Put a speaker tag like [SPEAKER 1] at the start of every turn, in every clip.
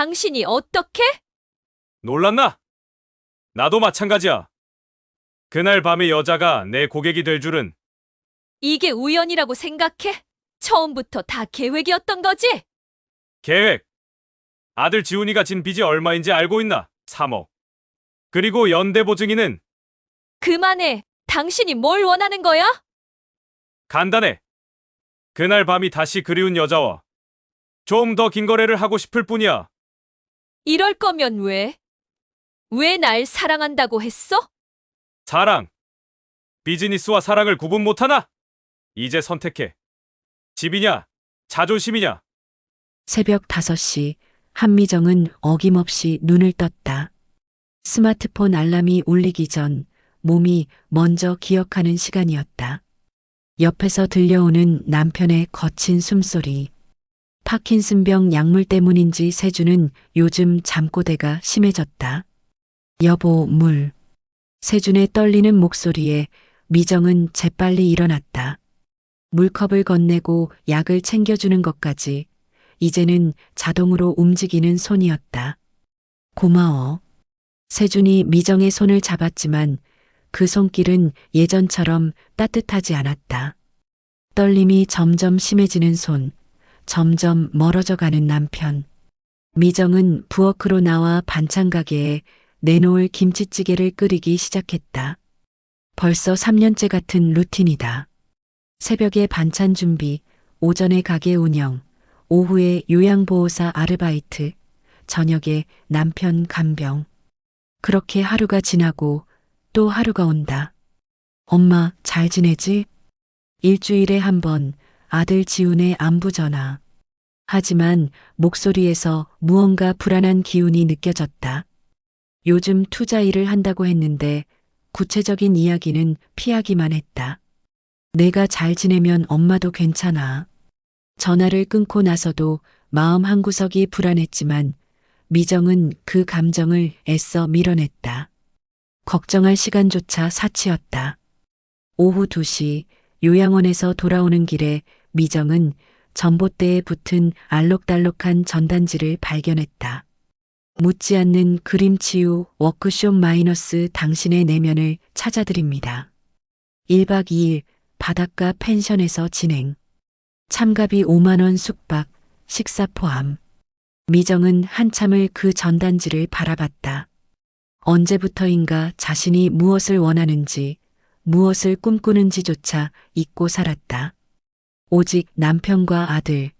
[SPEAKER 1] 당신이 어떻게?
[SPEAKER 2] 놀랐나? 나도 마찬가지야. 그날 밤에 여자가 내 고객이 될 줄은.
[SPEAKER 1] 이게 우연이라고 생각해? 처음부터 다 계획이었던 거지?
[SPEAKER 2] 계획. 아들 지훈이가 진 빚이 얼마인지 알고 있나? 3억. 그리고 연대보증인은
[SPEAKER 1] 그만해. 당신이 뭘 원하는 거야?
[SPEAKER 2] 간단해. 그날 밤이 다시 그리운 여자와 좀 더 긴 거래를 하고 싶을 뿐이야.
[SPEAKER 1] 이럴 거면 왜? 왜 날 사랑한다고 했어?
[SPEAKER 2] 사랑. 비즈니스와 사랑을 구분 못하나? 이제 선택해. 집이냐? 자존심이냐?
[SPEAKER 3] 새벽 5시 한미정은 어김없이 눈을 떴다. 스마트폰 알람이 울리기 전 몸이 먼저 기억하는 시간이었다. 옆에서 들려오는 남편의 거친 숨소리. 파킨슨병 약물 때문인지 세준은 요즘 잠꼬대가 심해졌다. 여보, 물. 세준의 떨리는 목소리에 미정은 재빨리 일어났다. 물컵을 건네고 약을 챙겨주는 것까지 이제는 자동으로 움직이는 손이었다. 고마워. 세준이 미정의 손을 잡았지만 그 손길은 예전처럼 따뜻하지 않았다. 떨림이 점점 심해지는 손, 점점 멀어져 가는 남편. 미정은 부엌으로 나와 반찬 가게에 내놓을 김치찌개를 끓이기 시작했다. 벌써 3년째 같은 루틴이다. 새벽에 반찬 준비, 오전에 가게 운영, 오후에 요양보호사 아르바이트, 저녁에 남편 간병. 그렇게 하루가 지나고 또 하루가 온다. 엄마 잘 지내지? 일주일에 한 번 아들 지훈의 안부 전화. 하지만 목소리에서 무언가 불안한 기운이 느껴졌다. 요즘 투자 일을 한다고 했는데 구체적인 이야기는 피하기만 했다. 내가 잘 지내면 엄마도 괜찮아. 전화를 끊고 나서도 마음 한구석이 불안했지만 미정은 그 감정을 애써 밀어냈다. 걱정할 시간조차 사치였다. 오후 2시 요양원에서 돌아오는 길에 미정은 전봇대에 붙은 알록달록한 전단지를 발견했다. 묻지 않는 그림치유 워크숍 마이너스 당신의 내면을 찾아드립니다. 1박 2일 바닷가 펜션에서 진행. 참가비 5만 원 숙박, 식사 포함. 미정은 한참을 그 전단지를 바라봤다. 언제부터인가 자신이 무엇을 원하는지, 무엇을 꿈꾸는지조차 잊고 살았다. 오직 남편과 아들,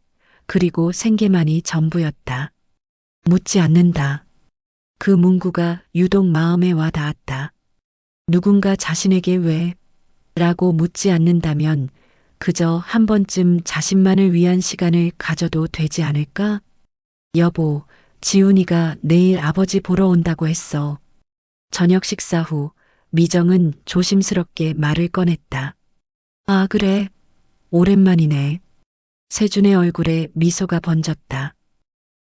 [SPEAKER 3] 그리고 생계만이 전부였다. 묻지 않는다. 그 문구가 유독 마음에 와 닿았다. 누군가 자신에게 왜? 라고 묻지 않는다면 그저 한 번쯤 자신만을 위한 시간을 가져도 되지 않을까? 여보, 지훈이가 내일 아버지 보러 온다고 했어. 저녁 식사 후 미정은 조심스럽게 말을 꺼냈다. 아, 그래. 오랜만이네. 세준의 얼굴에 미소가 번졌다.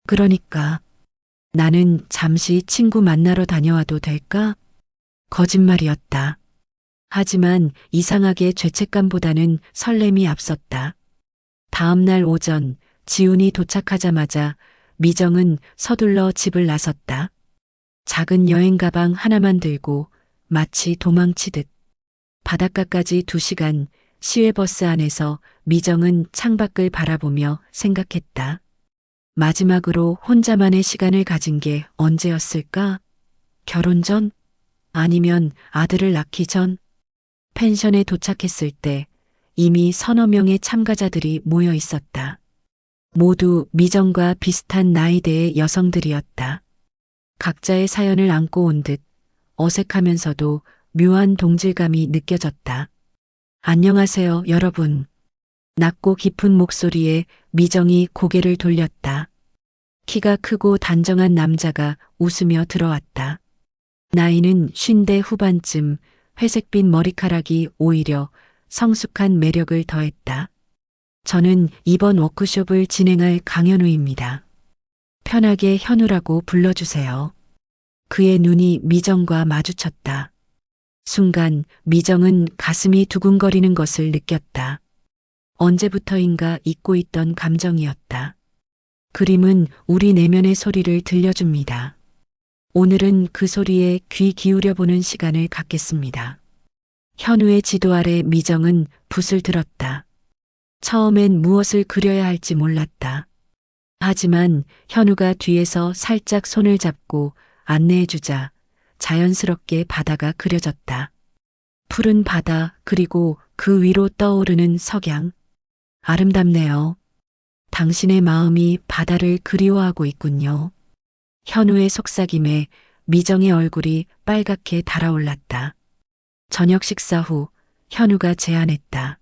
[SPEAKER 3] 그러니까 나는 잠시 친구 만나러 다녀와도 될까? 거짓말이었다. 하지만 이상하게 죄책감보다는 설렘이 앞섰다. 다음 날 오전 지훈이 도착하자마자 미정은 서둘러 집을 나섰다. 작은 여행 가방 하나만 들고 마치 도망치듯. 바닷가까지 2시간 시외버스 안에서 미정은 창밖을 바라보며 생각했다. 마지막으로 혼자만의 시간을 가진 게 언제였을까? 결혼 전? 아니면 아들을 낳기 전? 펜션에 도착했을 때 이미 서너 명의 참가자들이 모여 있었다. 모두 미정과 비슷한 나이대의 여성들이었다. 각자의 사연을 안고 온 듯 어색하면서도 묘한 동질감이 느껴졌다. 안녕하세요, 여러분. 낮고 깊은 목소리에 미정이 고개를 돌렸다. 키가 크고 단정한 남자가 웃으며 들어왔다. 나이는 50대 후반쯤. 회색빛 머리카락이 오히려 성숙한 매력을 더했다. 저는 이번 워크숍을 진행할 강현우입니다. 편하게 현우라고 불러주세요. 그의 눈이 미정과 마주쳤다. 순간 미정은 가슴이 두근거리는 것을 느꼈다. 언제부터인가 잊고 있던 감정이었다. 그림은 우리 내면의 소리를 들려줍니다. 오늘은 그 소리에 귀 기울여 보는 시간을 갖겠습니다. 현우의 지도 아래 미정은 붓을 들었다. 처음엔 무엇을 그려야 할지 몰랐다. 하지만 현우가 뒤에서 살짝 손을 잡고 안내해주자 자연스럽게 바다가 그려졌다. 푸른 바다 그리고 그 위로 떠오르는 석양. 아름답네요. 당신의 마음이 바다를 그리워하고 있군요. 현우의 속삭임에 미정의 얼굴이 빨갛게 달아올랐다. 저녁 식사 후 현우가 제안했다.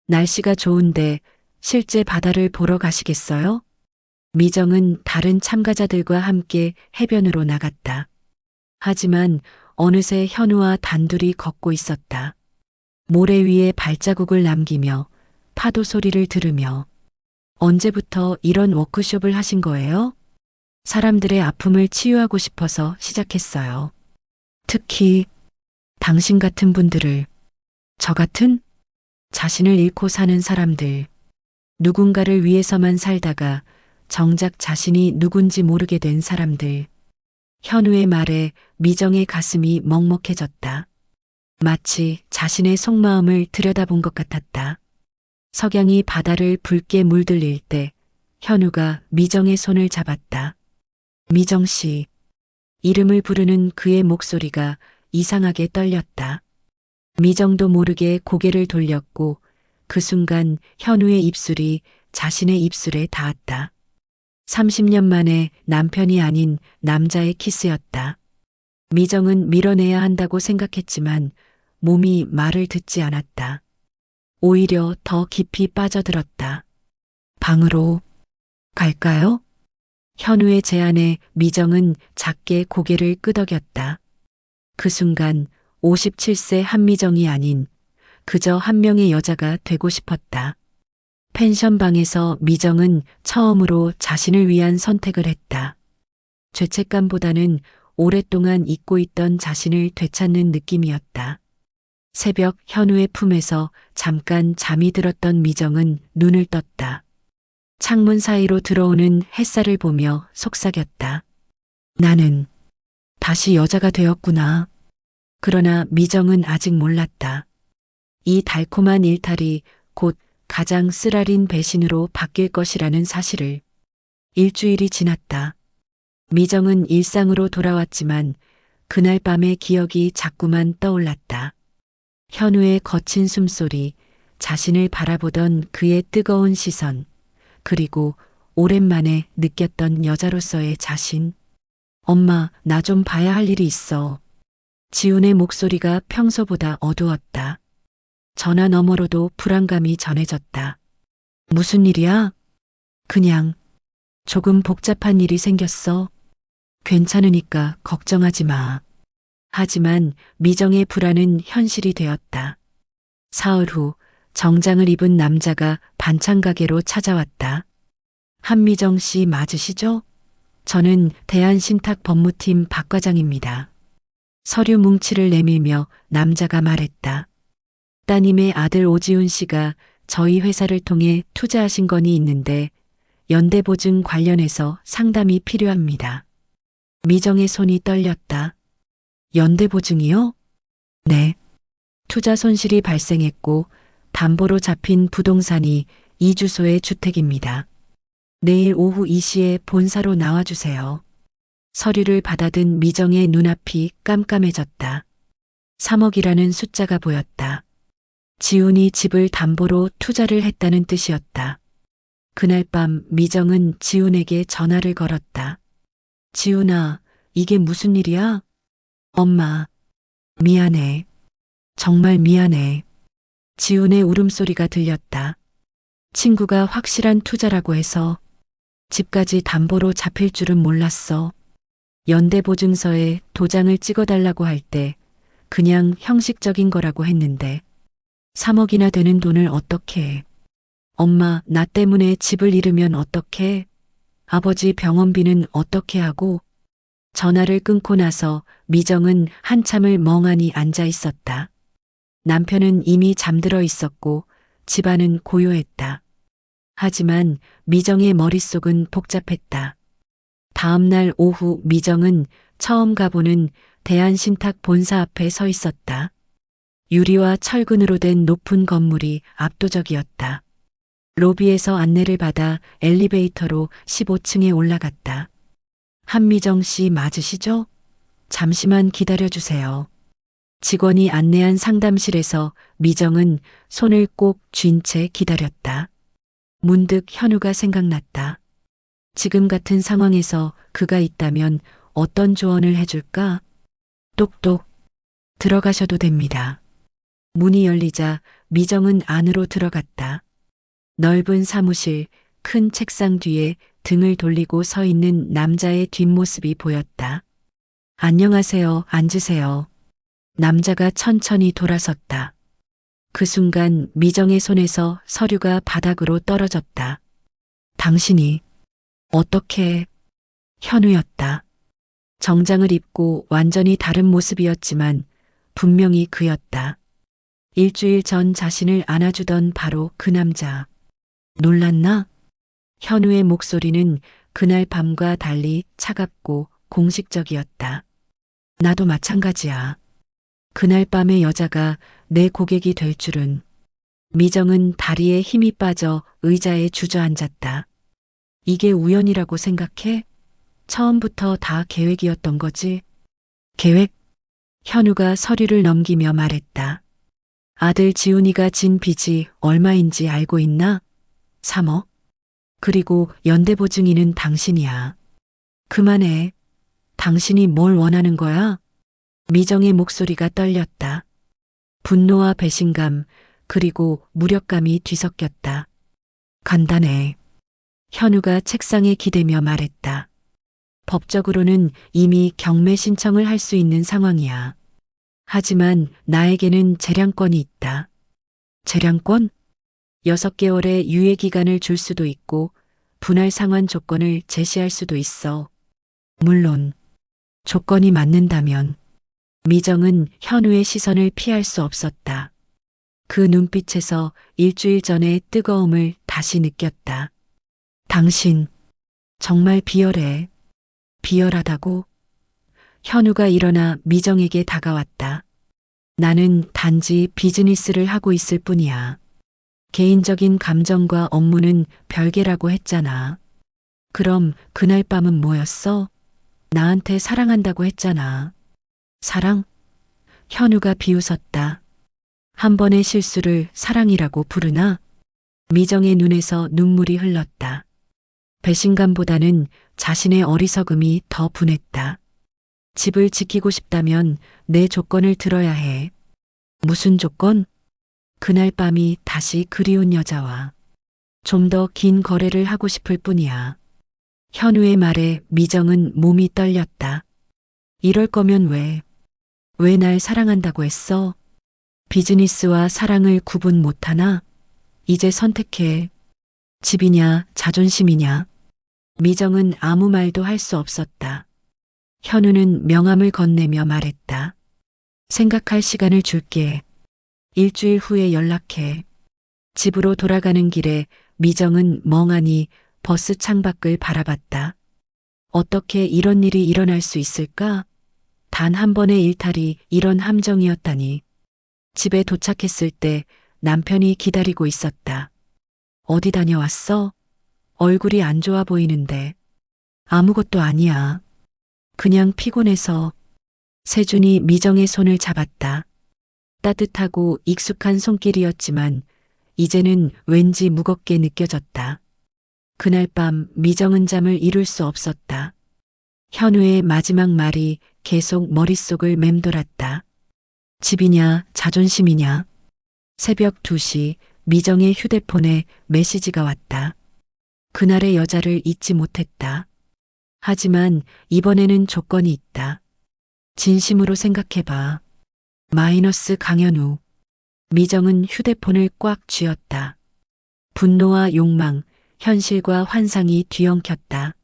[SPEAKER 3] 날씨가 좋은데 실제 바다를 보러 가시겠어요? 미정은 다른 참가자들과 함께 해변으로 나갔다. 하지만 어느새 현우와 단둘이 걷고 있었다. 모래 위에 발자국을 남기며 파도 소리를 들으며 언제부터 이런 워크숍을 하신 거예요? 사람들의 아픔을 치유하고 싶어서 시작했어요. 특히 당신 같은 분들을, 저 같은 자신을 잃고 사는 사람들, 누군가를 위해서만 살다가 정작 자신이 누군지 모르게 된 사람들. 현우의 말에 미정의 가슴이 먹먹해졌다. 마치 자신의 속마음을 들여다본 것 같았다. 석양이 바다를 붉게 물들일 때 현우가 미정의 손을 잡았다. 미정 씨. 이름을 부르는 그의 목소리가 이상하게 떨렸다. 미정도 모르게 고개를 돌렸고 그 순간 현우의 입술이 자신의 입술에 닿았다. 30년 만에 남편이 아닌 남자의 키스였다. 미정은 밀어내야 한다고 생각했지만 몸이 말을 듣지 않았다. 오히려 더 깊이 빠져들었다. 방으로 갈까요? 현우의 제안에 미정은 작게 고개를 끄덕였다. 그 순간 57세 한미정이 아닌 그저 한 명의 여자가 되고 싶었다. 펜션방에서 미정은 처음으로 자신을 위한 선택을 했다. 죄책감보다는 오랫동안 잊고 있던 자신을 되찾는 느낌이었다. 새벽 현우의 품에서 잠깐 잠이 들었던 미정은 눈을 떴다. 창문 사이로 들어오는 햇살을 보며 속삭였다. 나는 다시 여자가 되었구나. 그러나 미정은 아직 몰랐다. 이 달콤한 일탈이 곧 가장 쓰라린 배신으로 바뀔 것이라는 사실을. 일주일이 지났다. 미정은 일상으로 돌아왔지만 그날 밤의 기억이 자꾸만 떠올랐다. 현우의 거친 숨소리, 자신을 바라보던 그의 뜨거운 시선, 그리고 오랜만에 느꼈던 여자로서의 자신. 엄마, 나 좀 봐야 할 일이 있어. 지훈의 목소리가 평소보다 어두웠다. 전화 너머로도 불안감이 전해졌다. 무슨 일이야? 그냥 조금 복잡한 일이 생겼어. 괜찮으니까 걱정하지 마. 하지만 미정의 불안은 현실이 되었다. 사흘 후 정장을 입은 남자가 반찬 가게로 찾아왔다. 한미정 씨 맞으시죠? 저는 대한신탁법무팀 박 과장입니다. 서류 뭉치를 내밀며 남자가 말했다. 따님의 아들 오지훈 씨가 저희 회사를 통해 투자하신 건이 있는데 연대보증 관련해서 상담이 필요합니다. 미정의 손이 떨렸다. 연대보증이요? 네. 투자 손실이 발생했고 담보로 잡힌 부동산이 이 주소의 주택입니다. 내일 오후 2시에 본사로 나와주세요. 서류를 받아든 미정의 눈앞이 깜깜해졌다. 3억이라는 숫자가 보였다. 지훈이 집을 담보로 투자를 했다는 뜻이었다. 그날 밤 미정은 지훈에게 전화를 걸었다. 지훈아, 이게 무슨 일이야? 엄마, 미안해. 정말 미안해. 지훈의 울음소리가 들렸다. 친구가 확실한 투자라고 해서 집까지 담보로 잡힐 줄은 몰랐어. 연대보증서에 도장을 찍어달라고 할 때 그냥 형식적인 거라고 했는데 3억이나 되는 돈을 어떻게 해? 엄마, 나 때문에 집을 잃으면 어떡해? 아버지 병원비는 어떻게 하고? 전화를 끊고 나서 미정은 한참을 멍하니 앉아 있었다. 남편은 이미 잠들어 있었고 집안은 고요했다. 하지만 미정의 머릿속은 복잡했다. 다음 날 오후 미정은 처음 가보는 대한신탁 본사 앞에 서 있었다. 유리와 철근으로 된 높은 건물이 압도적이었다. 로비에서 안내를 받아 엘리베이터로 15층에 올라갔다. 한미정 씨 맞으시죠? 잠시만 기다려주세요. 직원이 안내한 상담실에서 미정은 손을 꼭 쥔 채 기다렸다. 문득 현우가 생각났다. 지금 같은 상황에서 그가 있다면 어떤 조언을 해줄까? 똑똑. 들어가셔도 됩니다. 문이 열리자 미정은 안으로 들어갔다. 넓은 사무실, 큰 책상 뒤에 등을 돌리고 서 있는 남자의 뒷모습이 보였다. 안녕하세요. 앉으세요. 남자가 천천히 돌아섰다. 그 순간 미정의 손에서 서류가 바닥으로 떨어졌다. 당신이 어떻게... 현우였다. 정장을 입고 완전히 다른 모습이었지만 분명히 그였다. 일주일 전 자신을 안아주던 바로 그 남자. 놀랐나? 현우의 목소리는 그날 밤과 달리 차갑고 공식적이었다. 나도 마찬가지야. 그날 밤의 여자가 내 고객이 될 줄은. 미정은 다리에 힘이 빠져 의자에 주저앉았다. 이게 우연이라고 생각해? 처음부터 다 계획이었던 거지? 계획? 현우가 서류를 넘기며 말했다. 아들 지훈이가 진 빚이 얼마인지 알고 있나? 3억. 그리고 연대보증인은 당신이야. 그만해. 당신이 뭘 원하는 거야? 미정의 목소리가 떨렸다. 분노와 배신감, 그리고 무력감이 뒤섞였다. 간단해. 현우가 책상에 기대며 말했다. 법적으로는 이미 경매 신청을 할 수 있는 상황이야. 하지만 나에게는 재량권이 있다. 재량권? 6개월의 유예 기간을 줄 수도 있고 분할 상환 조건을 제시할 수도 있어. 물론 조건이 맞는다면. 미정은 현우의 시선을 피할 수 없었다. 그 눈빛에서 일주일 전의 뜨거움을 다시 느꼈다. 당신 정말 비열해. 비열하다고? 현우가 일어나 미정에게 다가왔다. 나는 단지 비즈니스를 하고 있을 뿐이야. 개인적인 감정과 업무는 별개라고 했잖아. 그럼 그날 밤은 뭐였어? 나한테 사랑한다고 했잖아. 사랑? 현우가 비웃었다. 한 번의 실수를 사랑이라고 부르나? 미정의 눈에서 눈물이 흘렀다. 배신감보다는 자신의 어리석음이 더 분했다. 집을 지키고 싶다면 내 조건을 들어야 해. 무슨 조건? 그날 밤이 다시 그리운 여자와 좀 더 긴 거래를 하고 싶을 뿐이야. 현우의 말에 미정은 몸이 떨렸다. 이럴 거면 왜 날 사랑한다고 했어? 비즈니스와 사랑을 구분 못하나? 이제 선택해. 집이냐, 자존심이냐? 미정은 아무 말도 할 수 없었다. 현우는 명함을 건네며 말했다. 생각할 시간을 줄게. 일주일 후에 연락해. 집으로 돌아가는 길에 미정은 멍하니 버스 창밖을 바라봤다. 어떻게 이런 일이 일어날 수 있을까? 단 한 번의 일탈이 이런 함정이었다니. 집에 도착했을 때 남편이 기다리고 있었다. 어디 다녀왔어? 얼굴이 안 좋아 보이는데. 아무것도 아니야. 그냥 피곤해서. 세준이 미정의 손을 잡았다. 따뜻하고 익숙한 손길이었지만 이제는 왠지 무겁게 느껴졌다. 그날 밤 미정은 잠을 이룰 수 없었다. 현우의 마지막 말이 계속 머릿속을 맴돌았다. 집이냐, 자존심이냐. 새벽 2시 미정의 휴대폰에 메시지가 왔다. 그날의 여자를 잊지 못했다. 하지만 이번에는 조건이 있다. 진심으로 생각해봐. 마이너스 강현우. 미정은 휴대폰을 꽉 쥐었다. 분노와 욕망, 현실과 환상이 뒤엉켰다.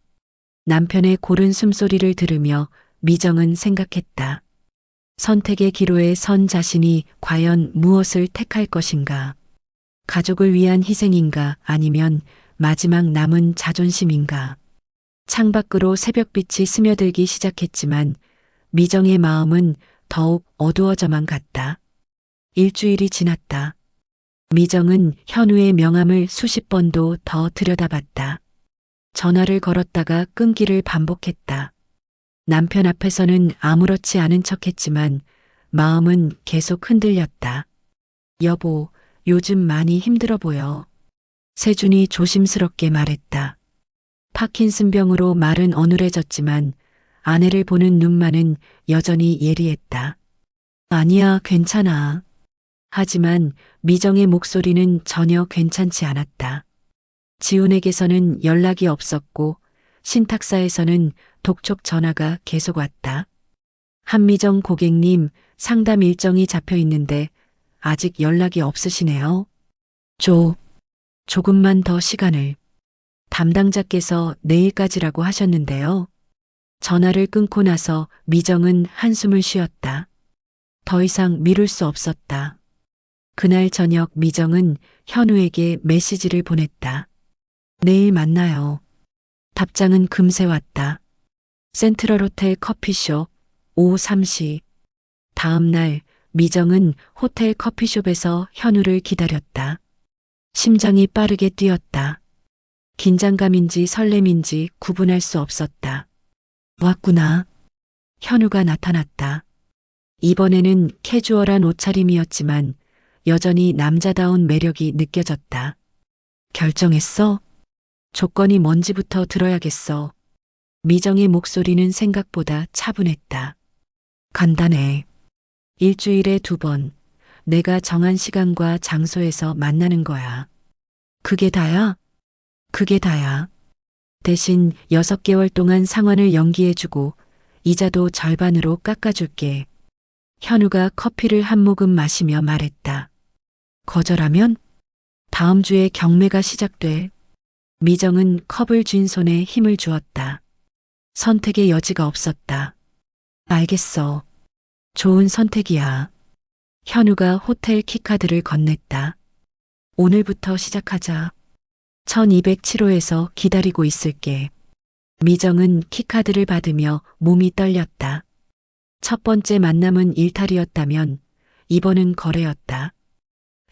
[SPEAKER 3] 남편의 고른 숨소리를 들으며 미정은 생각했다. 선택의 기로에 선 자신이 과연 무엇을 택할 것인가? 가족을 위한 희생인가 아니면 마지막 남은 자존심인가. 창밖으로 새벽빛이 스며들기 시작했지만 미정의 마음은 더욱 어두워져만 갔다. 일주일이 지났다. 미정은 현우의 명함을 수십 번도 더 들여다봤다. 전화를 걸었다가 끊기를 반복했다. 남편 앞에서는 아무렇지 않은 척했지만 마음은 계속 흔들렸다. 여보, 요즘 많이 힘들어 보여. 세준이 조심스럽게 말했다. 파킨슨병으로 말은 어눌해졌지만 아내를 보는 눈만은 여전히 예리했다. 아니야, 괜찮아. 하지만 미정의 목소리는 전혀 괜찮지 않았다. 지훈에게서는 연락이 없었고 신탁사에서는 독촉 전화가 계속 왔다. 한미정 고객님, 상담 일정이 잡혀 있는데 아직 연락이 없으시네요. 조금만 더 시간을. 담당자께서 내일까지라고 하셨는데요. 전화를 끊고 나서 미정은 한숨을 쉬었다. 더 이상 미룰 수 없었다. 그날 저녁 미정은 현우에게 메시지를 보냈다. 내일 만나요. 답장은 금세 왔다. 센트럴 호텔 커피숍, 오후 3시. 다음 날 미정은 호텔 커피숍에서 현우를 기다렸다. 심장이 빠르게 뛰었다. 긴장감인지 설렘인지 구분할 수 없었다. 왔구나. 현우가 나타났다. 이번에는 캐주얼한 옷차림이었지만 여전히 남자다운 매력이 느껴졌다. 결정했어? 조건이 뭔지부터 들어야겠어. 미정의 목소리는 생각보다 차분했다. 간단해. 일주일에 2번. 내가 정한 시간과 장소에서 만나는 거야. 그게 다야? 그게 다야. 대신 6개월 동안 상환을 연기해주고 이자도 절반으로 깎아줄게. 현우가 커피를 한 모금 마시며 말했다. 거절하면? 다음 주에 경매가 시작돼. 미정은 컵을 쥔 손에 힘을 주었다. 선택의 여지가 없었다. 알겠어. 좋은 선택이야. 현우가 호텔 키카드를 건넸다. 오늘부터 시작하자. 1207호에서 기다리고 있을게. 미정은 키카드를 받으며 몸이 떨렸다. 첫 번째 만남은 일탈이었다면 이번은 거래였다.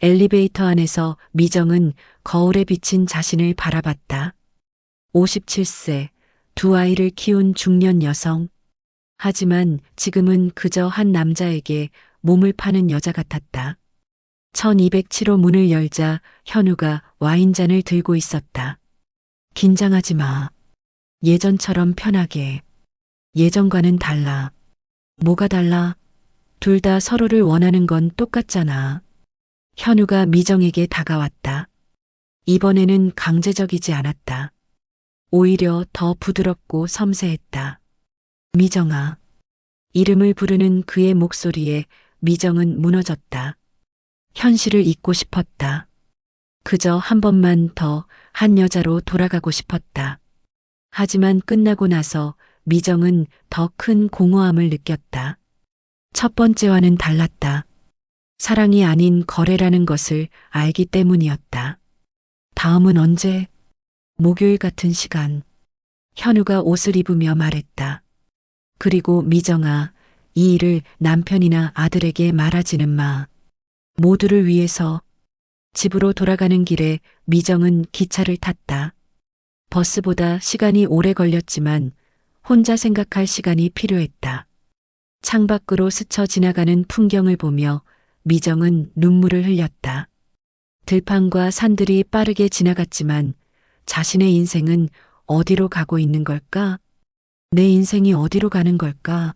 [SPEAKER 3] 엘리베이터 안에서 미정은 거울에 비친 자신을 바라봤다. 57세, 2아이를 키운 중년 여성. 하지만 지금은 그저 한 남자에게 몸을 파는 여자 같았다. 1207호 문을 열자 현우가 와인잔을 들고 있었다. 긴장하지 마. 예전처럼 편하게. 예전과는 달라. 뭐가 달라? 둘 다 서로를 원하는 건 똑같잖아. 현우가 미정에게 다가왔다. 이번에는 강제적이지 않았다. 오히려 더 부드럽고 섬세했다. 미정아. 이름을 부르는 그의 목소리에 미정은 무너졌다. 현실을 잊고 싶었다. 그저 한 번만 더 한 여자로 돌아가고 싶었다. 하지만 끝나고 나서 미정은 더 큰 공허함을 느꼈다. 첫 번째와는 달랐다. 사랑이 아닌 거래라는 것을 알기 때문이었다. 다음은 언제? 목요일 같은 시간. 현우가 옷을 입으며 말했다. 그리고 미정아, 이 일을 남편이나 아들에게 말하지는 마. 모두를 위해서. 집으로 돌아가는 길에 미정은 기차를 탔다. 버스보다 시간이 오래 걸렸지만 혼자 생각할 시간이 필요했다. 창밖으로 스쳐 지나가는 풍경을 보며 미정은 눈물을 흘렸다. 들판과 산들이 빠르게 지나갔지만 자신의 인생은 어디로 가고 있는 걸까? 내 인생이 어디로 가는 걸까?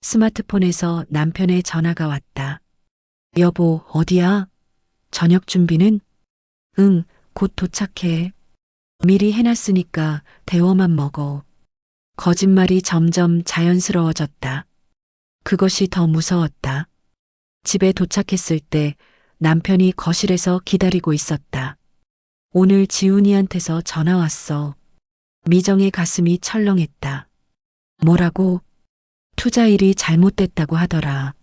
[SPEAKER 3] 스마트폰에서 남편의 전화가 왔다. 여보, 어디야? 저녁 준비는? 응, 곧 도착해. 미리 해놨으니까 데워만 먹어. 거짓말이 점점 자연스러워졌다. 그것이 더 무서웠다. 집에 도착했을 때 남편이 거실에서 기다리고 있었다. 오늘 지훈이한테서 전화 왔어. 미정의 가슴이 철렁했다. 뭐라고? 투자 일이 잘못됐다고 하더라.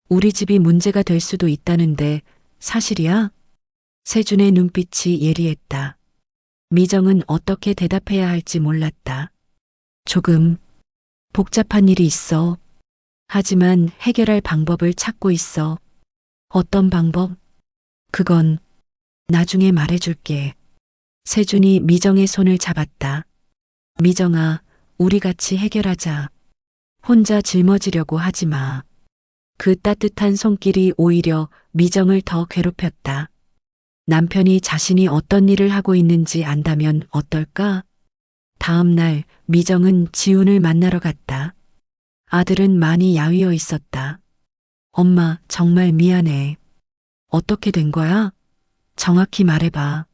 [SPEAKER 3] 우리 집이 문제가 될 수도 있다는데 사실이야? 세준의 눈빛이 예리했다. 미정은 어떻게 대답해야 할지 몰랐다. 조금 복잡한 일이 있어. 하지만 해결할 방법을 찾고 있어. 어떤 방법? 그건 나중에 말해줄게. 세준이 미정의 손을 잡았다. 미정아, 우리 같이 해결하자. 혼자 짊어지려고 하지 마. 그 따뜻한 손길이 오히려 미정을 더 괴롭혔다. 남편이 자신이 어떤 일을 하고 있는지 안다면 어떨까? 다음 날 미정은 지훈을 만나러 갔다. 아들은 많이 야위어 있었다. 엄마, 정말 미안해. 어떻게 된 거야? 정확히 말해봐.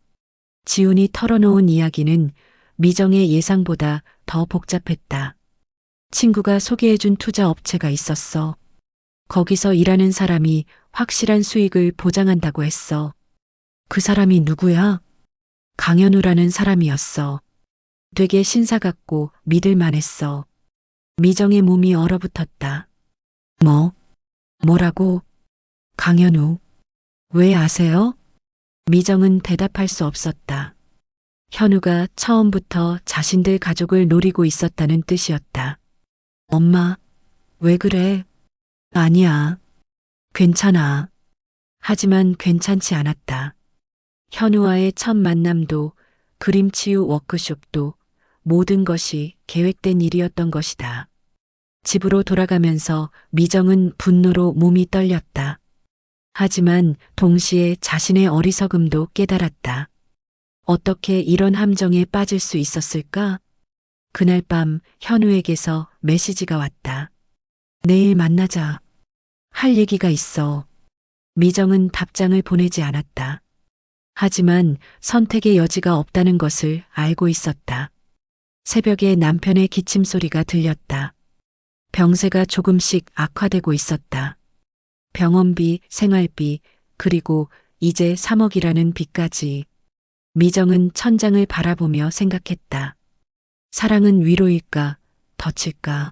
[SPEAKER 3] 지훈이 털어놓은 이야기는 미정의 예상보다 더 복잡했다. 친구가 소개해준 투자 업체가 있었어. 거기서 일하는 사람이 확실한 수익을 보장한다고 했어. 그 사람이 누구야? 강현우라는 사람이었어. 되게 신사 같고 믿을만 했어. 미정의 몸이 얼어붙었다. 뭐라고? 강현우. 왜 아세요? 미정은 대답할 수 없었다. 현우가 처음부터 자신들 가족을 노리고 있었다는 뜻이었다. 엄마, 왜 그래? 아니야. 괜찮아. 하지만 괜찮지 않았다. 현우와의 첫 만남도 그림 치유 워크숍도 모든 것이 계획된 일이었던 것이다. 집으로 돌아가면서 미정은 분노로 몸이 떨렸다. 하지만 동시에 자신의 어리석음도 깨달았다. 어떻게 이런 함정에 빠질 수 있었을까? 그날 밤 현우에게서 메시지가 왔다. 내일 만나자. 할 얘기가 있어. 미정은 답장을 보내지 않았다. 하지만 선택의 여지가 없다는 것을 알고 있었다. 새벽에 남편의 기침 소리가 들렸다. 병세가 조금씩 악화되고 있었다. 병원비, 생활비, 그리고 이제 3억이라는 빚까지. 미정은 천장을 바라보며 생각했다. 사랑은 위로일까, 덫일까?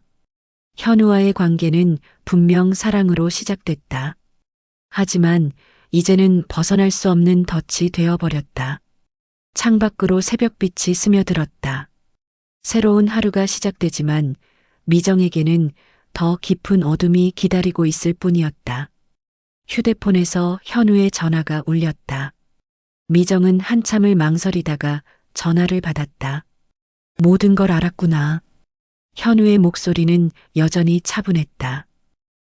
[SPEAKER 3] 현우와의 관계는 분명 사랑으로 시작됐다. 하지만 이제는 벗어날 수 없는 덫이 되어버렸다. 창밖으로 새벽빛이 스며들었다. 새로운 하루가 시작되지만 미정에게는 더 깊은 어둠이 기다리고 있을 뿐이었다. 휴대폰에서 현우의 전화가 울렸다. 미정은 한참을 망설이다가 전화를 받았다. 모든 걸 알았구나. 현우의 목소리는 여전히 차분했다.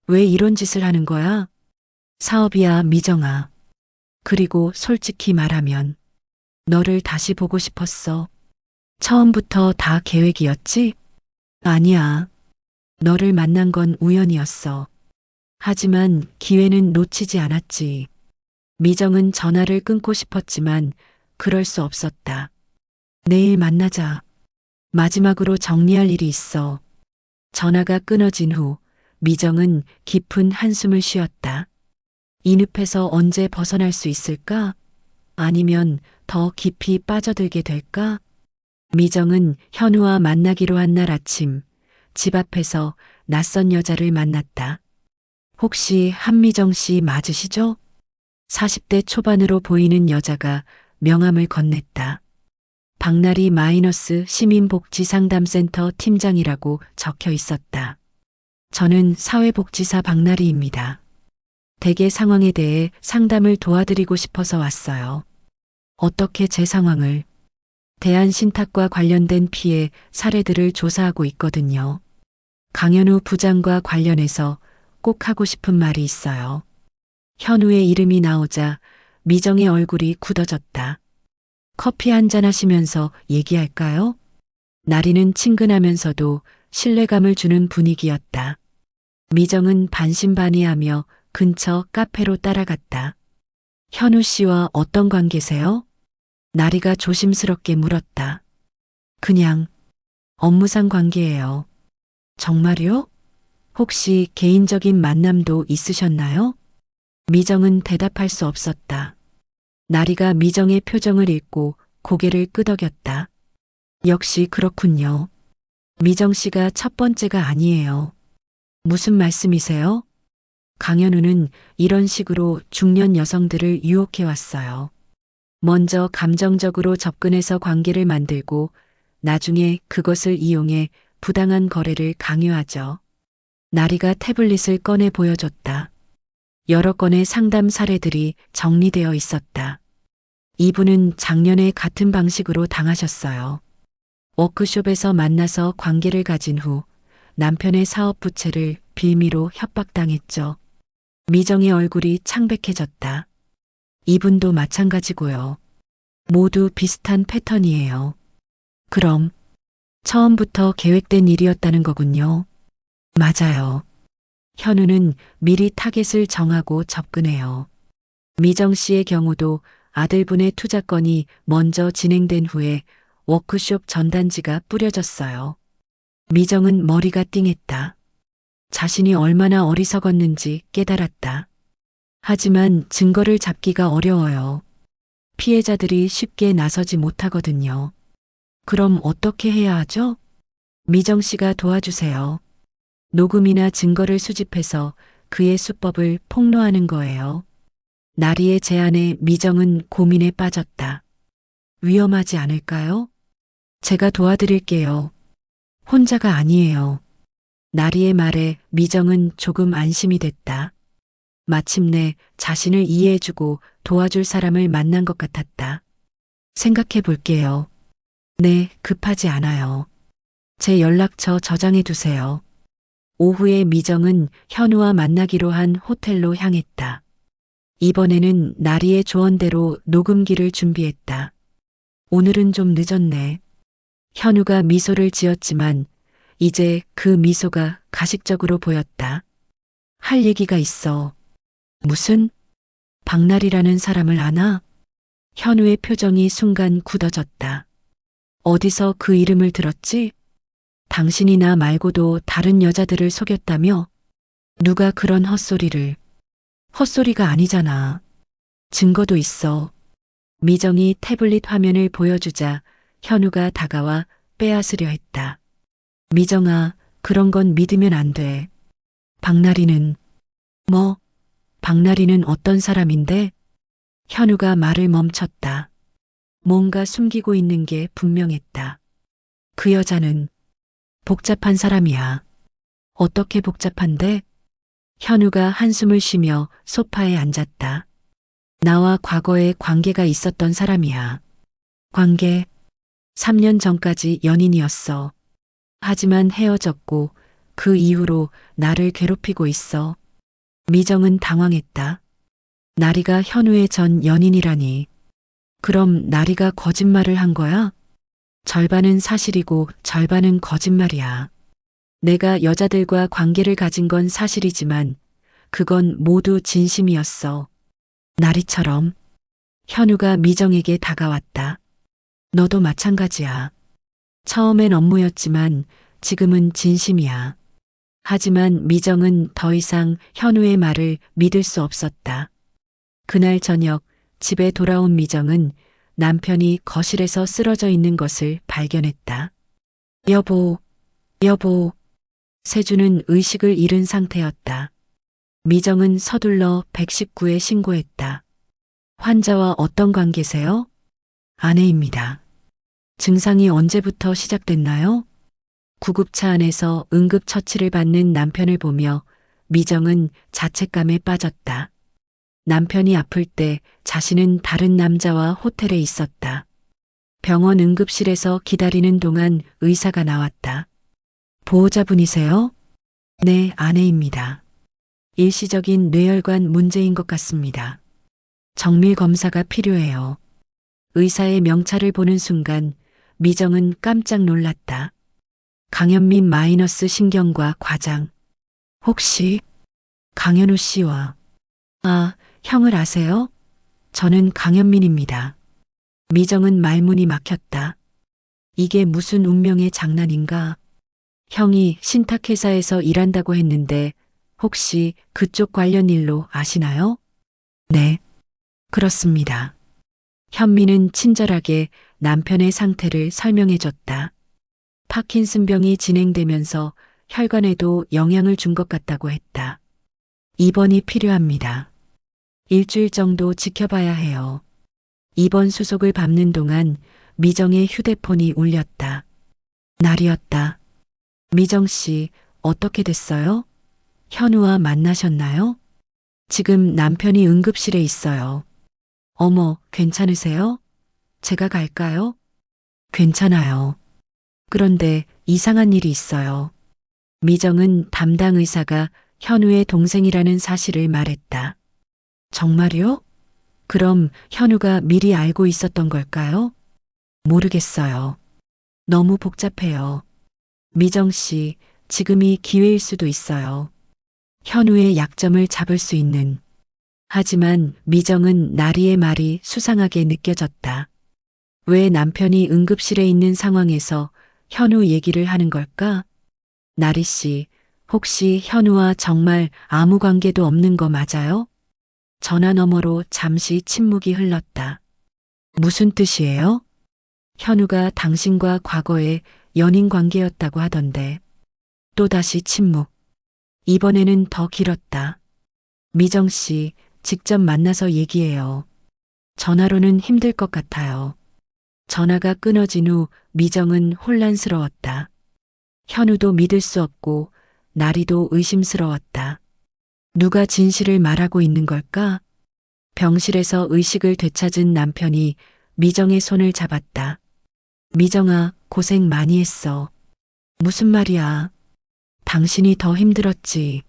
[SPEAKER 3] 왜 이런 짓을 하는 거야? 사업이야, 미정아. 그리고 솔직히 말하면 너를 다시 보고 싶었어. 처음부터 다 계획이었지? 아니야. 너를 만난 건 우연이었어. 하지만 기회는 놓치지 않았지. 미정은 전화를 끊고 싶었지만 그럴 수 없었다. 내일 만나자. 마지막으로 정리할 일이 있어. 전화가 끊어진 후 미정은 깊은 한숨을 쉬었다. 이 늪에서 언제 벗어날 수 있을까? 아니면 더 깊이 빠져들게 될까? 미정은 현우와 만나기로 한 날 아침 집 앞에서 낯선 여자를 만났다. 혹시 한미정 씨 맞으시죠? 40대 초반으로 보이는 여자가 명함을 건넸다. 박나리 마이너스 시민복지상담센터 팀장이라고 적혀 있었다. 저는 사회복지사 박나리입니다. 댁의 상황에 대해 상담을 도와드리고 싶어서 왔어요. 어떻게 제 상황을? 대한신탁과 관련된 피해 사례들을 조사하고 있거든요. 강현우 부장과 관련해서 꼭 하고 싶은 말이 있어요. 현우의 이름이 나오자 미정의 얼굴이 굳어졌다. 커피 한잔 하시면서 얘기할까요? 나리는 친근하면서도 신뢰감을 주는 분위기였다. 미정은 반신반의하며 근처 카페로 따라갔다. 현우 씨와 어떤 관계세요? 나리가 조심스럽게 물었다. 그냥 업무상 관계예요. 정말요? 혹시 개인적인 만남도 있으셨나요? 미정은 대답할 수 없었다. 나리가 미정의 표정을 읽고 고개를 끄덕였다. 역시 그렇군요. 미정 씨가 첫 번째가 아니에요. 무슨 말씀이세요? 강현우는 이런 식으로 중년 여성들을 유혹해 왔어요. 먼저 감정적으로 접근해서 관계를 만들고 나중에 그것을 이용해 부당한 거래를 강요하죠. 나리가 태블릿을 꺼내 보여줬다. 여러 건의 상담 사례들이 정리되어 있었다. 이분은 작년에 같은 방식으로 당하셨어요. 워크숍에서 만나서 관계를 가진 후 남편의 사업 부채를 빌미로 협박당했죠. 미정의 얼굴이 창백해졌다. 이분도 마찬가지고요. 모두 비슷한 패턴이에요. 그럼 처음부터 계획된 일이었다는 거군요. 맞아요. 현우는 미리 타겟을 정하고 접근해요. 미정 씨의 경우도 아들분의 투자건이 먼저 진행된 후에 워크숍 전단지가 뿌려졌어요. 미정은 머리가 띵했다. 자신이 얼마나 어리석었는지 깨달았다. 하지만 증거를 잡기가 어려워요. 피해자들이 쉽게 나서지 못하거든요. 그럼 어떻게 해야 하죠? 미정 씨가 도와주세요. 녹음이나 증거를 수집해서 그의 수법을 폭로하는 거예요. 나리의 제안에 미정은 고민에 빠졌다. 위험하지 않을까요? 제가 도와드릴게요. 혼자가 아니에요. 나리의 말에 미정은 조금 안심이 됐다. 마침내 자신을 이해해주고 도와줄 사람을 만난 것 같았다. 생각해 볼게요. 네, 급하지 않아요. 제 연락처 저장해 두세요. 오후에 미정은 현우와 만나기로 한 호텔로 향했다. 이번에는 나리의 조언대로 녹음기를 준비했다. 오늘은 좀 늦었네. 현우가 미소를 지었지만 이제 그 미소가 가식적으로 보였다. 할 얘기가 있어. 무슨? 박날이라는 사람을 아나? 현우의 표정이 순간 굳어졌다. 어디서 그 이름을 들었지? 당신이 나 말고도 다른 여자들을 속였다며? 누가 그런 헛소리를? 헛소리가 아니잖아. 증거도 있어. 미정이 태블릿 화면을 보여주자 현우가 다가와 빼앗으려 했다. 미정아, 그런 건 믿으면 안 돼. 박나리는, 뭐? 박나리는 어떤 사람인데? 현우가 말을 멈췄다. 뭔가 숨기고 있는 게 분명했다. 그 여자는 복잡한 사람이야. 어떻게 복잡한데? 현우가 한숨을 쉬며 소파에 앉았다. 나와 과거에 관계가 있었던 사람이야. 관계? 3년 전까지 연인이었어. 하지만 헤어졌고 그 이후로 나를 괴롭히고 있어. 미정은 당황했다. 나리가 현우의 전 연인이라니. 그럼 나리가 거짓말을 한 거야? 절반은 사실이고 절반은 거짓말이야. 내가 여자들과 관계를 가진 건 사실이지만 그건 모두 진심이었어. 나리처럼. 현우가 미정에게 다가왔다. 너도 마찬가지야. 처음엔 업무였지만 지금은 진심이야. 하지만 미정은 더 이상 현우의 말을 믿을 수 없었다. 그날 저녁 집에 돌아온 미정은 남편이 거실에서 쓰러져 있는 것을 발견했다. 여보, 여보. 세주는 의식을 잃은 상태였다. 미정은 서둘러 119에 신고했다. 환자와 어떤 관계세요? 아내입니다. 증상이 언제부터 시작됐나요? 구급차 안에서 응급처치를 받는 남편을 보며 미정은 자책감에 빠졌다. 남편이 아플 때 자신은 다른 남자와 호텔에 있었다. 병원 응급실에서 기다리는 동안 의사가 나왔다. 보호자분이세요? 네, 아내입니다. 일시적인 뇌혈관 문제인 것 같습니다. 정밀 검사가 필요해요. 의사의 명찰을 보는 순간 미정은 깜짝 놀랐다. 강현민 마이너스 신경과 과장. 혹시 강현우 씨와 형을 아세요? 저는 강현민입니다. 미정은 말문이 막혔다. 이게 무슨 운명의 장난인가? 형이 신탁회사에서 일한다고 했는데 혹시 그쪽 관련 일로 아시나요? 네, 그렇습니다. 현민은 친절하게 남편의 상태를 설명해줬다. 파킨슨병이 진행되면서 혈관에도 영향을 준 것 같다고 했다. 입원이 필요합니다. 일주일 정도 지켜봐야 해요. 2번 수속을 밟는 동안 미정의 휴대폰이 울렸다. 날이었다. 미정 씨, 어떻게 됐어요? 현우와 만나셨나요? 지금 남편이 응급실에 있어요. 어머, 괜찮으세요? 제가 갈까요? 괜찮아요. 그런데 이상한 일이 있어요. 미정은 담당 의사가 현우의 동생이라는 사실을 말했다. 정말요? 그럼 현우가 미리 알고 있었던 걸까요? 모르겠어요. 너무 복잡해요. 미정 씨, 지금이 기회일 수도 있어요. 현우의 약점을 잡을 수 있는. 하지만 미정은 나리의 말이 수상하게 느껴졌다. 왜 남편이 응급실에 있는 상황에서 현우 얘기를 하는 걸까? 나리 씨, 혹시 현우와 정말 아무 관계도 없는 거 맞아요? 전화 너머로 잠시 침묵이 흘렀다. 무슨 뜻이에요? 현우가 당신과 과거에 연인 관계였다고 하던데. 또다시 침묵. 이번에는 더 길었다. 미정 씨, 직접 만나서 얘기해요. 전화로는 힘들 것 같아요. 전화가 끊어진 후 미정은 혼란스러웠다. 현우도 믿을 수 없고 나리도 의심스러웠다. 누가 진실을 말하고 있는 걸까? 병실에서 의식을 되찾은 남편이 미정의 손을 잡았다. 미정아, 고생 많이 했어. 무슨 말이야? 당신이 더 힘들었지.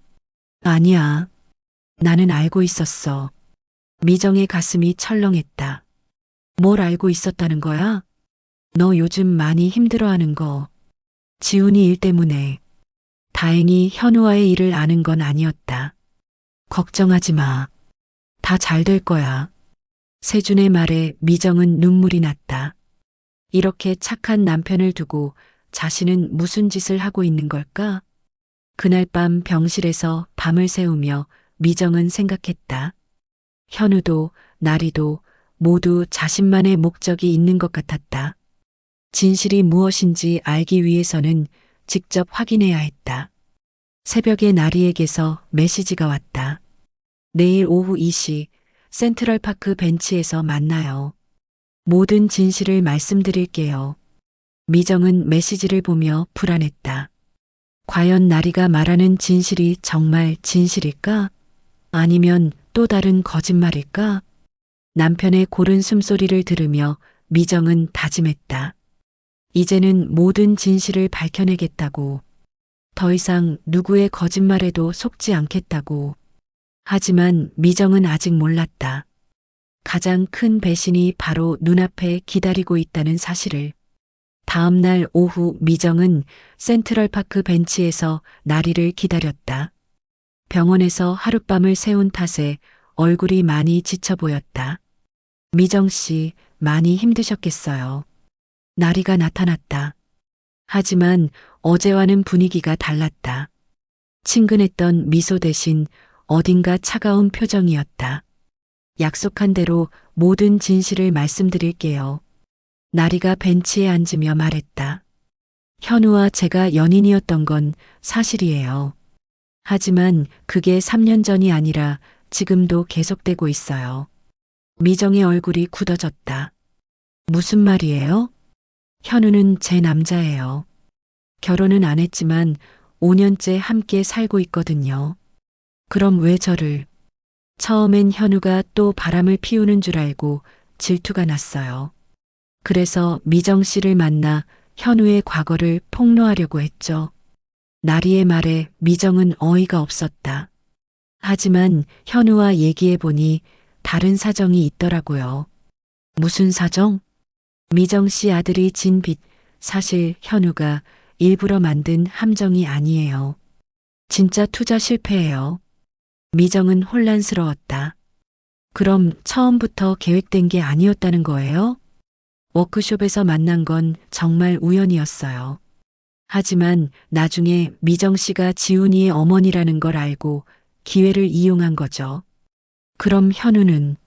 [SPEAKER 3] 아니야. 나는 알고 있었어. 미정의 가슴이 철렁했다. 뭘 알고 있었다는 거야? 너 요즘 많이 힘들어하는 거. 지훈이 일 때문에. 다행히 현우와의 일을 아는 건 아니었다. 걱정하지 마. 다 잘 될 거야. 세준의 말에 미정은 눈물이 났다. 이렇게 착한 남편을 두고 자신은 무슨 짓을 하고 있는 걸까? 그날 밤 병실에서 밤을 새우며 미정은 생각했다. 현우도 나리도 모두 자신만의 목적이 있는 것 같았다. 진실이 무엇인지 알기 위해서는 직접 확인해야 했다. 새벽에 나리에게서 메시지가 왔다. 내일 오후 2시 센트럴파크 벤치에서 만나요. 모든 진실을 말씀드릴게요. 미정은 메시지를 보며 불안했다. 과연 나리가 말하는 진실이 정말 진실일까? 아니면 또 다른 거짓말일까? 남편의 고른 숨소리를 들으며 미정은 다짐했다. 이제는 모든 진실을 밝혀내겠다고. 더 이상 누구의 거짓말에도 속지 않겠다고. 하지만 미정은 아직 몰랐다. 가장 큰 배신이 바로 눈앞에 기다리고 있다는 사실을. 다음 날 오후 미정은 센트럴파크 벤치에서 나리를 기다렸다. 병원에서 하룻밤을 새운 탓에 얼굴이 많이 지쳐 보였다. 미정 씨, 많이 힘드셨겠어요. 나리가 나타났다. 하지만 어제와는 분위기가 달랐다. 친근했던 미소 대신 어딘가 차가운 표정이었다. 약속한 대로 모든 진실을 말씀드릴게요. 나리가 벤치에 앉으며 말했다. 현우와 제가 연인이었던 건 사실이에요. 하지만 그게 3년 전이 아니라 지금도 계속되고 있어요. 미정의 얼굴이 굳어졌다. 무슨 말이에요? 현우는 제 남자예요. 결혼은 안 했지만 5년째 함께 살고 있거든요. 그럼 왜 저를? 처음엔 현우가 또 바람을 피우는 줄 알고 질투가 났어요. 그래서 미정 씨를 만나 현우의 과거를 폭로하려고 했죠. 나리의 말에 미정은 어이가 없었다. 하지만 현우와 얘기해보니 다른 사정이 있더라고요. 무슨 사정? 미정 씨 아들이 진 빚, 사실 현우가 일부러 만든 함정이 아니에요. 진짜 투자 실패예요. 미정은 혼란스러웠다. 그럼 처음부터 계획된 게 아니었다는 거예요? 워크숍에서 만난 건 정말 우연이었어요. 하지만 나중에 미정 씨가 지훈이의 어머니라는 걸 알고 기회를 이용한 거죠. 그럼 현우는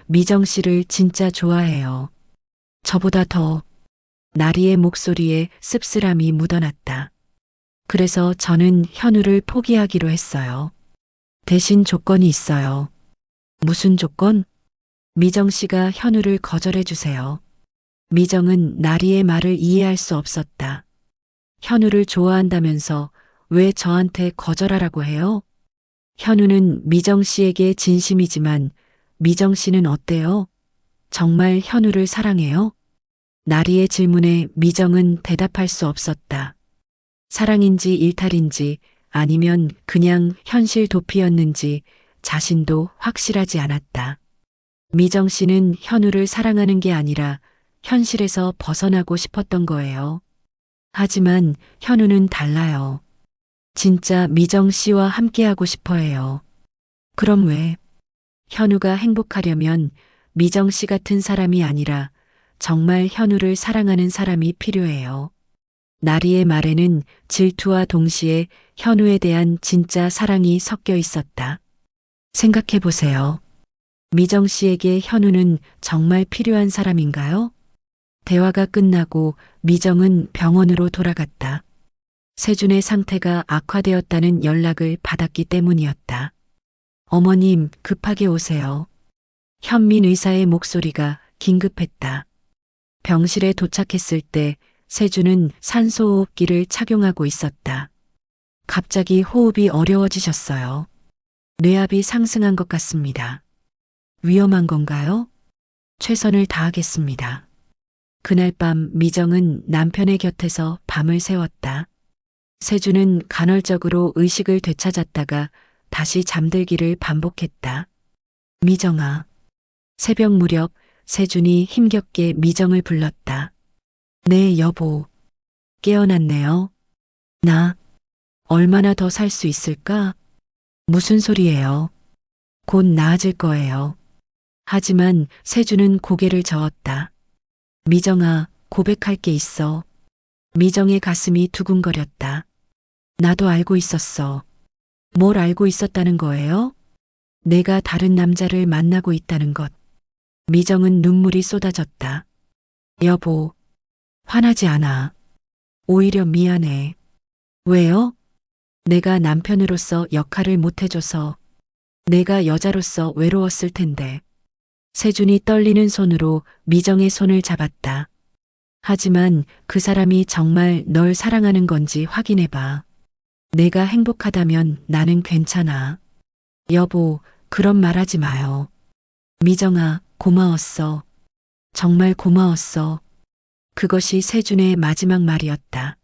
[SPEAKER 3] 미정 씨를 진짜 좋아해요. 저보다 더. 나리의 목소리에 씁쓸함이 묻어났다. 그래서 저는 현우를 포기하기로 했어요. 대신 조건이 있어요. 무슨 조건? 미정 씨가 현우를 거절해 주세요. 미정은 나리의 말을 이해할 수 없었다. 현우를 좋아한다면서 왜 저한테 거절하라고 해요? 현우는 미정 씨에게 진심이지만 미정 씨는 어때요? 정말 현우를 사랑해요? 나리의 질문에 미정은 대답할 수 없었다. 사랑인지 일탈인지 아니면 그냥 현실 도피였는지 자신도 확실하지 않았다. 미정 씨는 현우를 사랑하는 게 아니라 현실에서 벗어나고 싶었던 거예요. 하지만 현우는 달라요. 진짜 미정 씨와 함께하고 싶어 해요. 그럼 왜? 현우가 행복하려면 미정 씨 같은 사람이 아니라 정말 현우를 사랑하는 사람이 필요해요. 나리의 말에는 질투와 동시에 현우에 대한 진짜 사랑이 섞여 있었다. 생각해 보세요. 미정 씨에게 현우는 정말 필요한 사람인가요? 대화가 끝나고 미정은 병원으로 돌아갔다. 세준의 상태가 악화되었다는 연락을 받았기 때문이었다. 어머님, 급하게 오세요. 현민 의사의 목소리가 긴급했다. 병실에 도착했을 때 세준은 산소호흡기를 착용하고 있었다. 갑자기 호흡이 어려워지셨어요. 뇌압이 상승한 것 같습니다. 위험한 건가요? 최선을 다하겠습니다. 그날 밤 미정은 남편의 곁에서 밤을 새웠다. 세준은 간헐적으로 의식을 되찾았다가 다시 잠들기를 반복했다. 미정아. 새벽 무렵 세준이 힘겹게 미정을 불렀다. 네, 여보. 깨어났네요. 나 얼마나 더 살 수 있을까? 무슨 소리예요? 곧 나아질 거예요. 하지만 세준은 고개를 저었다. 미정아, 고백할 게 있어. 미정의 가슴이 두근거렸다. 나도 알고 있었어. 뭘 알고 있었다는 거예요? 내가 다른 남자를 만나고 있다는 것. 미정은 눈물이 쏟아졌다. 여보, 화나지 않아. 오히려 미안해. 왜요? 내가 남편으로서 역할을 못해줘서. 내가 여자로서 외로웠을 텐데. 세준이 떨리는 손으로 미정의 손을 잡았다. 하지만 그 사람이 정말 널 사랑하는 건지 확인해봐. 내가 행복하다면 나는 괜찮아. 여보, 그런 말 하지 마요. 미정아, 고마웠어. 정말 고마웠어. 그것이 세준의 마지막 말이었다.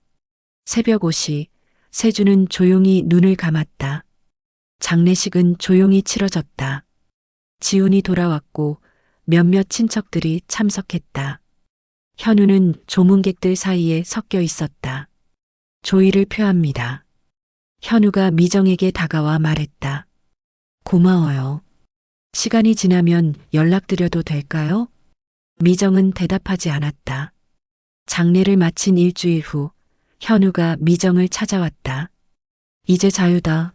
[SPEAKER 3] 새벽 5시, 세준은 조용히 눈을 감았다. 장례식은 조용히 치러졌다. 지훈이 돌아왔고 몇몇 친척들이 참석했다. 현우는 조문객들 사이에 섞여 있었다. 조의를 표합니다. 현우가 미정에게 다가와 말했다. 고마워요. 시간이 지나면 연락드려도 될까요? 미정은 대답하지 않았다. 장례를 마친 일주일 후 현우가 미정을 찾아왔다. 이제 자유다.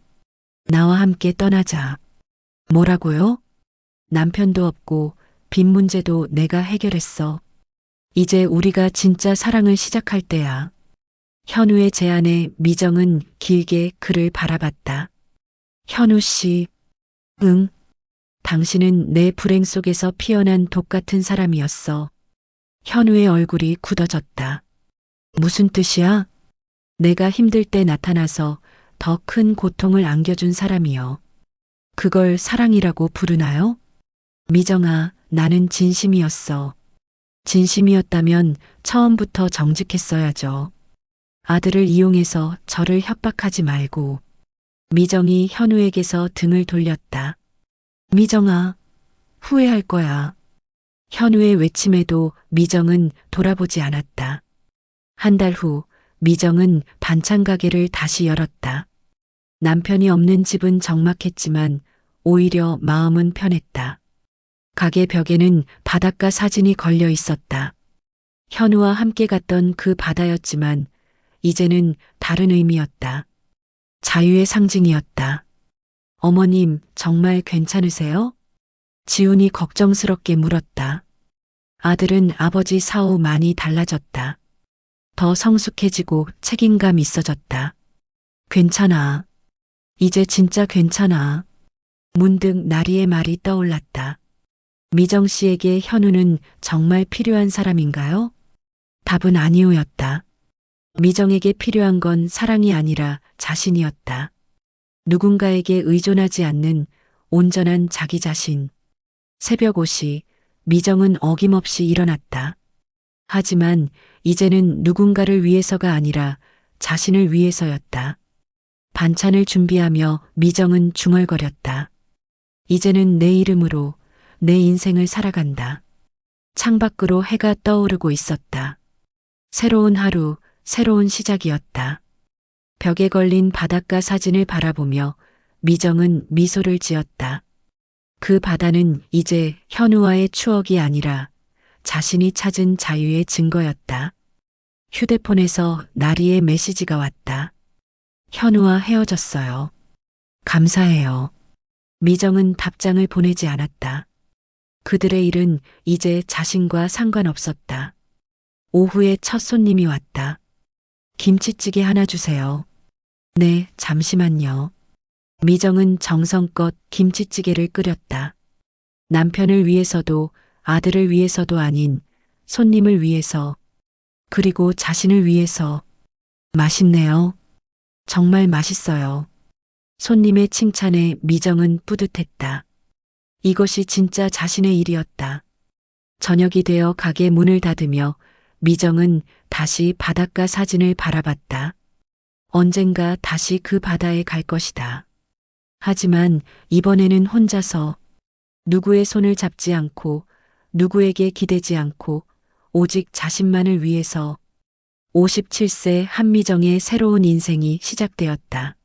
[SPEAKER 3] 나와 함께 떠나자. 뭐라고요? 남편도 없고 빚 문제도 내가 해결했어. 이제 우리가 진짜 사랑을 시작할 때야. 현우의 제안에 미정은 길게 그를 바라봤다. 현우 씨, 응. 당신은 내 불행 속에서 피어난 독 같은 사람이었어. 현우의 얼굴이 굳어졌다. 무슨 뜻이야? 내가 힘들 때 나타나서 더 큰 고통을 안겨준 사람이요. 그걸 사랑이라고 부르나요? 미정아, 나는 진심이었어. 진심이었다면 처음부터 정직했어야죠. 아들을 이용해서 저를 협박하지 말고. 미정이 현우에게서 등을 돌렸다. 미정아, 후회할 거야. 현우의 외침에도 미정은 돌아보지 않았다. 한 달 후 미정은 반찬 가게를 다시 열었다. 남편이 없는 집은 적막했지만 오히려 마음은 편했다. 가게 벽에는 바닷가 사진이 걸려 있었다. 현우와 함께 갔던 그 바다였지만 이제는 다른 의미였다. 자유의 상징이었다. 어머님, 정말 괜찮으세요? 지훈이 걱정스럽게 물었다. 아들은 아버지 사후 많이 달라졌다. 더 성숙해지고 책임감 있어졌다. 괜찮아. 이제 진짜 괜찮아. 문득 나리의 말이 떠올랐다. 미정 씨에게 현우는 정말 필요한 사람인가요? 답은 아니오였다. 미정에게 필요한 건 사랑이 아니라 자신이었다. 누군가에게 의존하지 않는 온전한 자기 자신. 새벽 5시 미정은 어김없이 일어났다. 하지만 이제는 누군가를 위해서가 아니라 자신을 위해서였다. 반찬을 준비하며 미정은 중얼거렸다. 이제는 내 이름으로 내 인생을 살아간다. 창밖으로 해가 떠오르고 있었다. 새로운 하루, 새로운 시작이었다. 벽에 걸린 바닷가 사진을 바라보며 미정은 미소를 지었다. 그 바다는 이제 현우와의 추억이 아니라 자신이 찾은 자유의 증거였다. 휴대폰에서 나리의 메시지가 왔다. 현우와 헤어졌어요. 감사해요. 미정은 답장을 보내지 않았다. 그들의 일은 이제 자신과 상관없었다. 오후에 첫 손님이 왔다. 김치찌개 하나 주세요. 네, 잠시만요. 미정은 정성껏 김치찌개를 끓였다. 남편을 위해서도 아들을 위해서도 아닌 손님을 위해서 그리고 자신을 위해서. 맛있네요. 정말 맛있어요. 손님의 칭찬에 미정은 뿌듯했다. 이것이 진짜 자신의 일이었다. 저녁이 되어 가게 문을 닫으며 미정은 다시 바닷가 사진을 바라봤다. 언젠가 다시 그 바다에 갈 것이다. 하지만 이번에는 혼자서 누구의 손을 잡지 않고 누구에게 기대지 않고 오직 자신만을 위해서 57세 한미정의 새로운 인생이 시작되었다.